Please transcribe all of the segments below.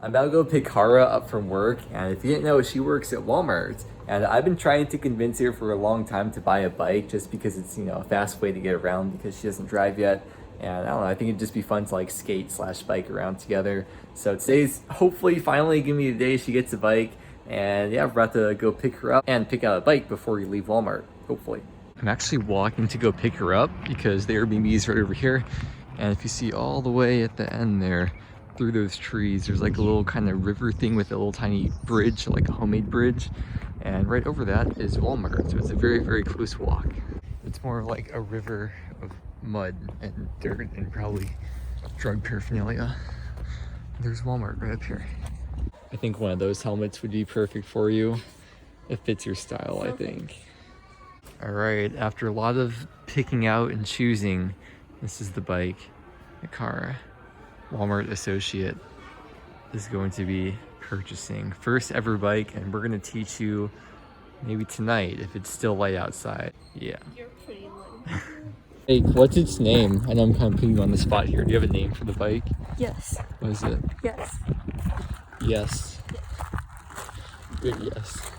I'm about to go pick Kara up from work, and if you didn't know, she works at Walmart. And I've been trying to convince her for a long time to buy a bike just because it's, a fast way to get around because she doesn't drive yet. And I don't know, I think it'd just be fun to like skate / bike around together. So today's hopefully finally gonna be the day she gets a bike. And yeah, we're about to go pick her up and pick out a bike before we leave Walmart, hopefully. I'm actually walking to go pick her up because the Airbnb is right over here. And if you see all the way at the end there, through those trees, there's like a little kind of river thing with a little tiny bridge, like a homemade bridge. And right over that is Walmart, so it's a very, very close walk. It's more of like a river of mud and dirt and probably drug paraphernalia. There's Walmart right up here. I think one of those helmets would be perfect for you. It fits your style, I think. All right, after a lot of picking out and choosing, this is the bike that Kara, Walmart associate, is going to be purchasing. First ever bike, and we're gonna teach you maybe tonight if it's still light outside. Yeah. You're pretty late. Hey, what's its name? I know I'm kind of putting you on the spot here. Do you have a name for the bike? Yes. What is it? Yes. Yes. Good yes.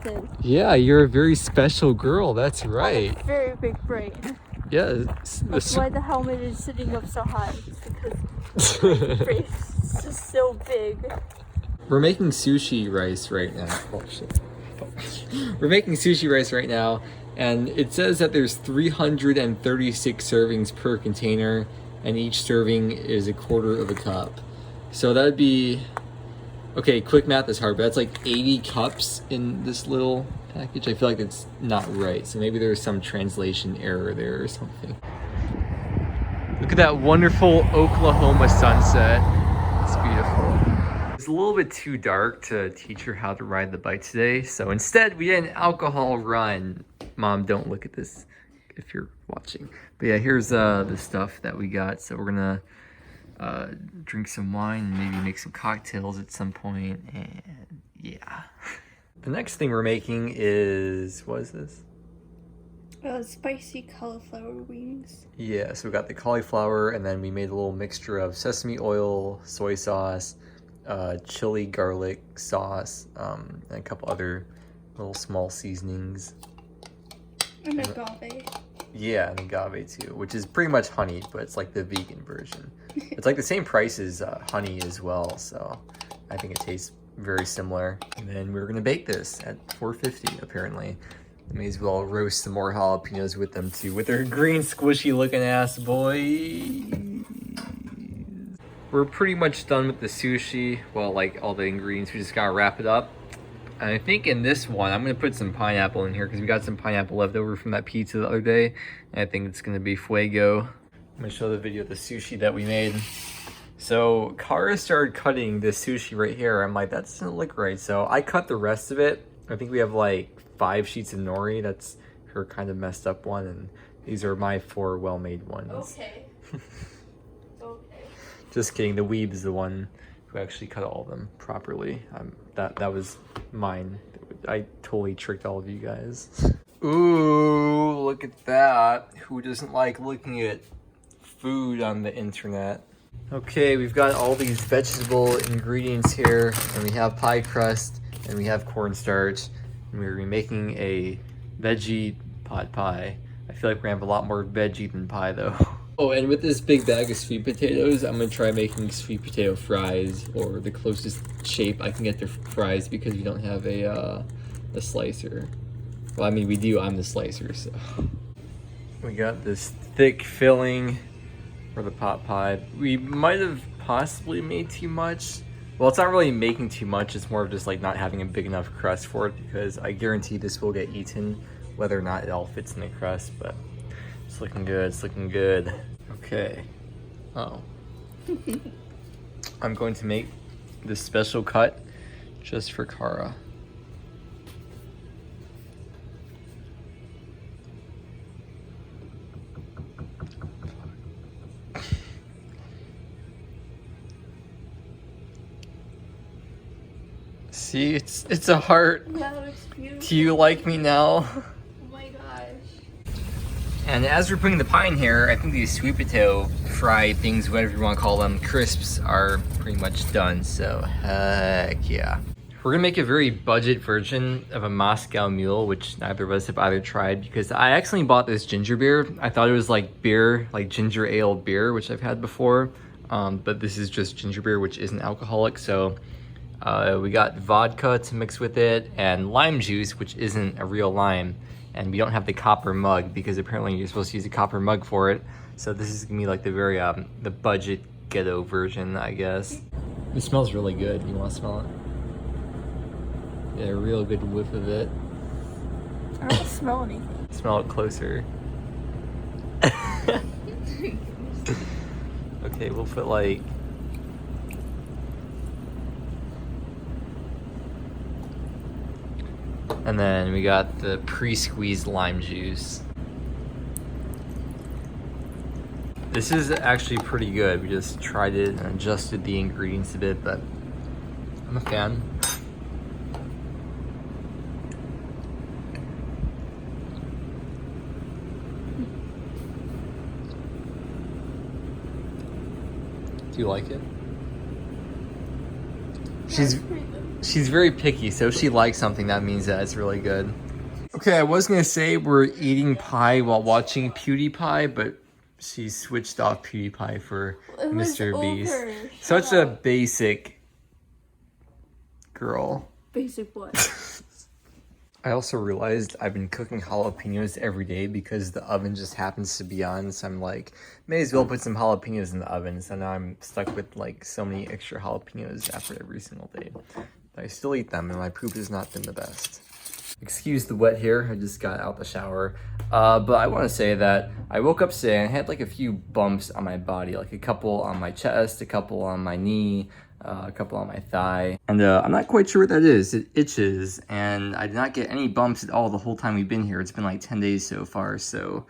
Good. Yeah, you're a very special girl. That's right. I have a very big brain. Yeah. That's why the helmet is sitting up so high. It's because my brain is just so big. We're making sushi rice right now. Oh shit. We're making sushi rice right now, and it says that there's 336 servings per container, and each serving is a quarter of a cup. So that'd be, okay, quick math is hard, but that's like 80 cups in this little package. I feel like that's not right, so maybe there's some translation error there or something. Look at that wonderful Oklahoma sunset. It's beautiful. It's a little bit too dark to teach her how to ride the bike today, so instead we did an alcohol run. Mom, don't look at this if you're watching. But yeah, here's the stuff that we got. So we're gonna drink some wine and maybe make some cocktails at some point, and yeah. The next thing we're making is, what is this? Spicy cauliflower wings. Yeah, so we got the cauliflower, and then we made a little mixture of sesame oil, soy sauce, chili garlic sauce, and a couple other little small seasonings. And agave. Yeah, and agave too, which is pretty much honey, but it's like the vegan version. It's like the same price as honey as well, so I think it tastes very similar. And then we're gonna bake this at 450 apparently. May as well roast some more jalapenos with them too, with their green squishy looking ass boy. We're pretty much done with the sushi. Well, like all the ingredients, we just gotta wrap it up. And I think in this one, I'm gonna put some pineapple in here because we got some pineapple left over from that pizza the other day. And I think it's gonna be fuego. I'm gonna show the video of the sushi that we made. So Kara started cutting this sushi right here. I'm like, that doesn't look right. So I cut the rest of it. I think we have like 5 sheets of nori. That's her kind of messed up one. And these are my 4 well-made ones. Okay. Just kidding, the weeb is the one who actually cut all of them properly. That was mine. I totally tricked all of you guys. Ooh, look at that. Who doesn't like looking at food on the internet? Okay, we've got all these vegetable ingredients here, and we have pie crust, and we have cornstarch, and we're gonna be making a veggie pot pie. I feel like we're gonna have a lot more veggie than pie though. Oh, and with this big bag of sweet potatoes, I'm gonna try making sweet potato fries, or the closest shape I can get to fries, because we don't have a slicer. Well, I mean, we do, I'm the slicer, so. We got this thick filling for the pot pie. We might have possibly made too much. Well, it's not really making too much, it's more of just like not having a big enough crust for it, because I guarantee this will get eaten, whether or not it all fits in the crust, but it's looking good, it's looking good. Okay. Oh. I'm going to make this special cut just for Kara. See, it's a heart. That looks beautiful. Do you like me now? Oh my gosh. And as we're putting the pie in here, I think these sweet potato fry things, whatever you want to call them, crisps are pretty much done. So heck yeah. We're gonna make a very budget version of a Moscow Mule, which neither of us have either tried, because I accidentally bought this ginger beer. I thought it was like beer, like ginger ale beer, which I've had before. But this is just ginger beer, which isn't alcoholic. So we got vodka to mix with it and lime juice, which isn't a real lime. And we don't have the copper mug because apparently you're supposed to use a copper mug for it. So this is gonna be like the very, the budget ghetto version, I guess. It smells really good. You wanna smell it? Yeah, a real good whiff of it. I don't smell anything. Smell it closer. Okay, we'll put like... And then we got the pre-squeezed lime juice. This is actually pretty good. We just tried it and adjusted the ingredients a bit, but I'm a fan. Do you like it? She's very picky, so if she likes something, that means that it's really good. Okay, I was gonna say we're eating pie while watching PewDiePie, but she switched off PewDiePie for Mr. Beast. Such a basic girl. Basic what? I also realized I've been cooking jalapenos every day because the oven just happens to be on, so I'm like, may as well put some jalapenos in the oven. So now I'm stuck with like so many extra jalapenos after every single day. But I still eat them, and my poop has not been the best. Excuse the wet hair, I just got out the shower. But I want to say that I woke up today and I had like a few bumps on my body, like a couple on my chest, a couple on my knee, a couple on my thigh. And I'm not quite sure what that is. It itches, and I did not get any bumps at all the whole time we've been here. It's been like 10 days so far, so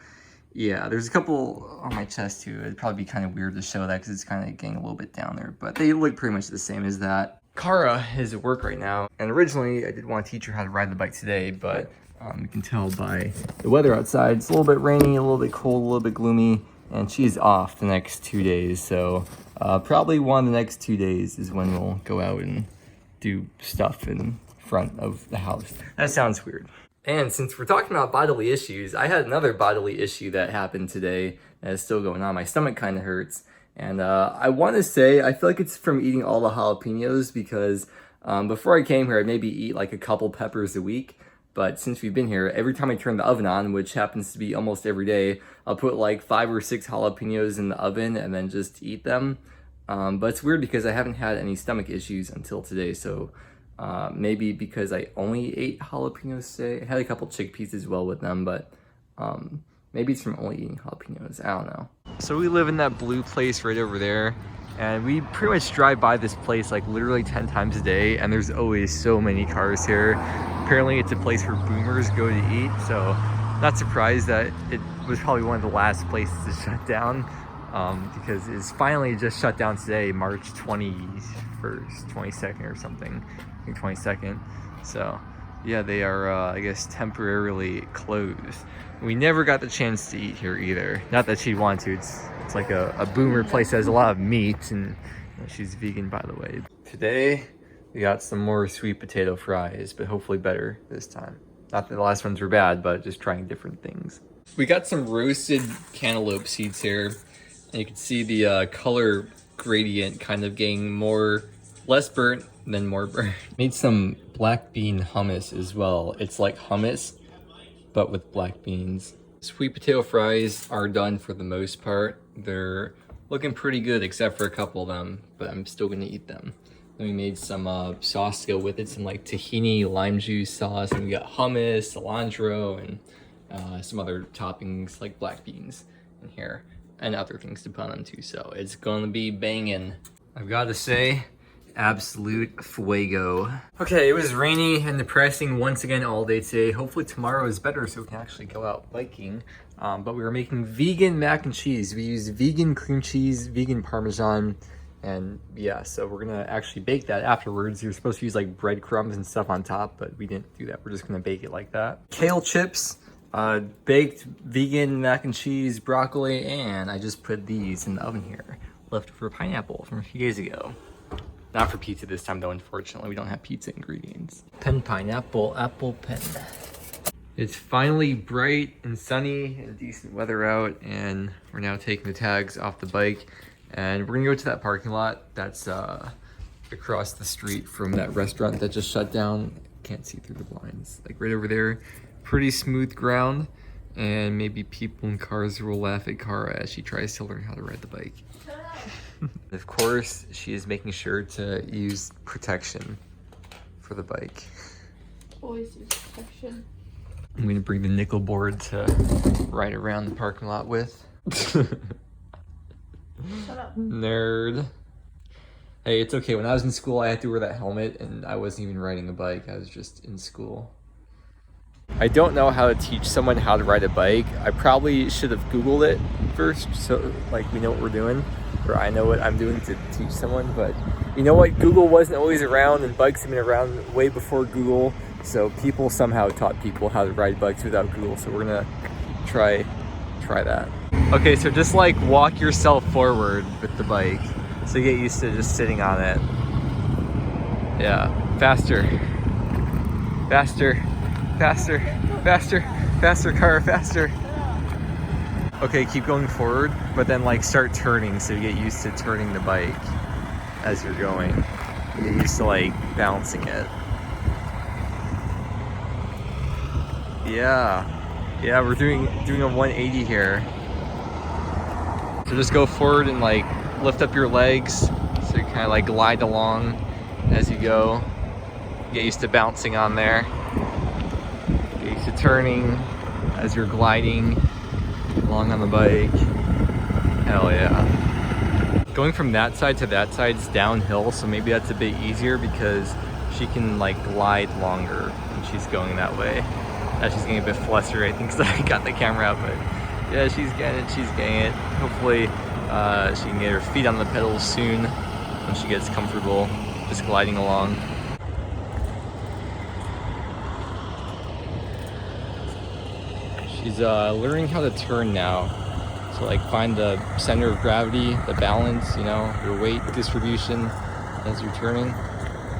yeah, there's a couple on my chest too. It'd probably be kind of weird to show that because it's kind of getting a little bit down there, but they look pretty much the same as that. Kara is at work right now, and originally I did want to teach her how to ride the bike today, but you can tell by the weather outside, it's a little bit rainy, a little bit cold, a little bit gloomy, and she's off the next 2 days, so probably one of the next 2 days is when we'll go out and do stuff in front of the house. That sounds weird. And since we're talking about bodily issues, I had another bodily issue that happened today that is still going on. My stomach kind of hurts. And I want to say, I feel like it's from eating all the jalapenos because before I came here, I'd maybe eat like a couple peppers a week. But since we've been here, every time I turn the oven on, which happens to be almost every day, I'll put like 5 or 6 jalapenos in the oven and then just eat them. But it's weird because I haven't had any stomach issues until today. So maybe because I only ate jalapenos today. I had a couple chickpeas as well with them, but maybe it's from only eating jalapenos. I don't know. So we live in that blue place right over there, and we pretty much drive by this place like literally 10 times a day, and there's always so many cars here. Apparently it's a place where boomers go to eat, so not surprised that it was probably one of the last places to shut down, because it's finally just shut down today, March 21st, 22nd or something, I think 22nd. So yeah, they are, I guess, temporarily closed. We never got the chance to eat here either. Not that she'd want to. It's like a boomer place that has a lot of meat, and she's vegan, by the way. Today, we got some more sweet potato fries, but hopefully better this time. Not that the last ones were bad, but just trying different things. We got some roasted cantaloupe seeds here, and you can see the color gradient kind of getting less burnt, then more burnt. Made some black bean hummus as well. It's like hummus, but with black beans. Sweet potato fries are done for the most part. They're looking pretty good except for a couple of them, but I'm still gonna eat them. Then we made some sauce to go with it, some like tahini lime juice sauce, and we got hummus, cilantro, and some other toppings like black beans in here, and other things to put on them too, so it's gonna be banging. I've gotta say, absolute fuego. Okay, it was rainy and depressing once again all day today. Hopefully tomorrow is better so we can actually go out biking. But we were making vegan mac and cheese. We used vegan cream cheese, vegan Parmesan, and yeah, so we're gonna actually bake that afterwards. You're supposed to use like breadcrumbs and stuff on top, but we didn't do that. We're just gonna bake it like that. Kale chips, Baked vegan mac and cheese, broccoli, and I just put these in the oven here. Leftover pineapple from a few days ago. Not for pizza this time though, unfortunately. We don't have pizza ingredients. Pen pineapple, apple pen. It's finally bright and sunny and decent weather out, and we're now taking the tags off the bike. And we're gonna go to that parking lot that's across the street from that restaurant that just shut down. Can't see through the blinds. Like right over there. Pretty smooth ground, and maybe people in cars will laugh at Kara as she tries to learn how to ride the bike. Of course, she is making sure to use protection for the bike. Always use protection. I'm gonna bring the nickel board to ride around the parking lot with. Shut up. Nerd. Hey, it's okay. When I was in school, I had to wear that helmet, and I wasn't even riding a bike. I was just in school. I don't know how to teach someone how to ride a bike. I probably should have Googled it first, so like we know what we're doing, or I know what I'm doing to teach someone. But you know what? Google wasn't always around, and bikes have been around way before Google. So people somehow taught people how to ride bikes without Google. So we're gonna try that. Okay, so just like walk yourself forward with the bike, so you get used to just sitting on it. Yeah, faster, faster. Faster, faster, faster, car, faster. Okay, keep going forward, but then like start turning so you get used to turning the bike as you're going. You get used to like balancing it. Yeah, we're doing a 180 here. So just go forward and like lift up your legs so you kind of like glide along as you go. Get used to bouncing on there. To turning as you're gliding along on the bike. Hell yeah. Going from that side to that side is downhill, so maybe that's a bit easier because she can like glide longer when she's going that way. Now she's getting a bit flustered, I think, because I got the camera out, but yeah, she's getting it. Hopefully she can get her feet on the pedals soon when she gets comfortable just gliding along. She's learning how to turn now. So like find the center of gravity, the balance, you know, your weight distribution as you're turning.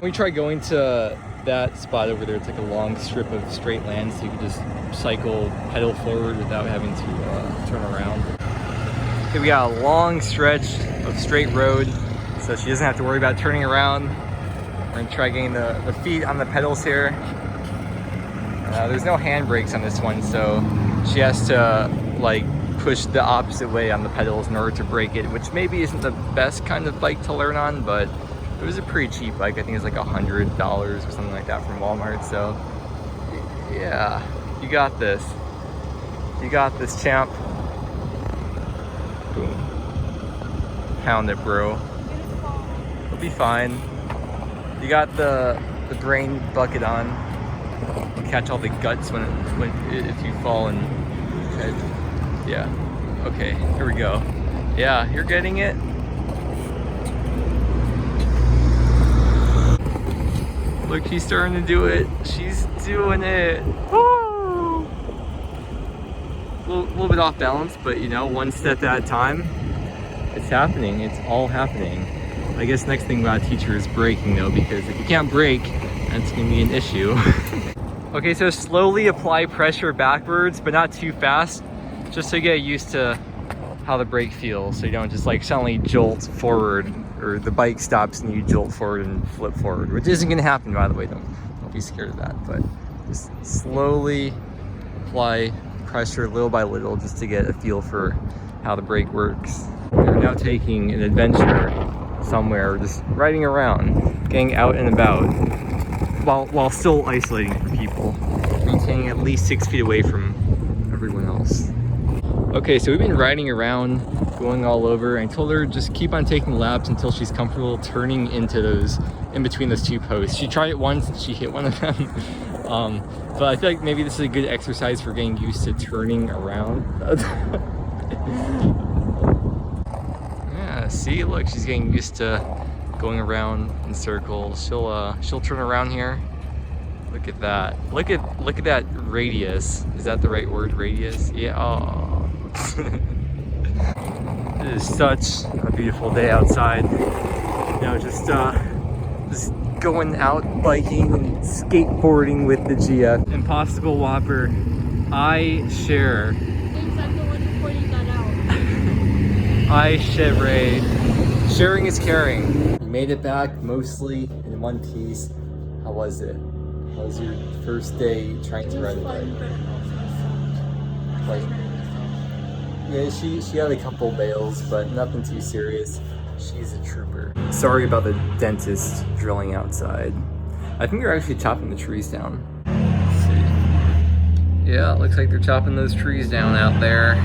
We tried going to that spot over there. It's like a long strip of straight land, so you can just cycle pedal forward without having to turn around. Okay, we got a long stretch of straight road, so she doesn't have to worry about turning around. We're gonna try getting the feet on the pedals here. There's no handbrakes on this one, so she has to like push the opposite way on the pedals in order to brake it, which maybe isn't the best kind of bike to learn on, but it was a pretty cheap bike. I think it's like $100 or something like that from Walmart. So yeah, you got this. You got this, champ. Boom. Pound it, bro. It'll be fine. You got the brain bucket on. Catch all the guts when if you fall and yeah. Okay, here we go. Yeah, you're getting it. Look, she's starting to do it. She's doing it. Woo! A little bit off balance, but you know, one step at a time. It's happening. It's all happening. I guess next thing about a teacher is braking though, because if you can't brake, that's gonna be an issue. Okay, so slowly apply pressure backwards, but not too fast, just so you get used to how the brake feels, so you don't just like suddenly jolt forward, or the bike stops and you jolt forward and flip forward, which isn't gonna happen, by the way. Don't be scared of that, but just slowly apply pressure little by little just to get a feel for how the brake works. We're now taking an adventure somewhere, just riding around, getting out and about, while still isolating from people, maintaining at least 6 feet away from everyone else. Okay, so we've been riding around, going all over. I told her just keep on taking laps until she's comfortable turning into those, in between those two posts. She tried it once and she hit one of them. But I feel like maybe this is a good exercise for getting used to turning around. Yeah, see, look, she's getting used to going around in circles. She'll turn around here. Look at that. Look at that radius. Is that the right word, radius? Yeah. Oh. It is such a beautiful day outside. You know, just going out biking and skateboarding with the Gia. Impossible Whopper. I share. Thanks, I'm the one who pointed that out. I share. Sharing is caring. You made it back mostly in one piece. How was it? How was your first day trying to ride a bike? Like, yeah, she had a couple bails, but nothing too serious. She's a trooper. Sorry about the dentist drilling outside. I think they're actually chopping the trees down. Let's see. Yeah, it looks like they're chopping those trees down out there.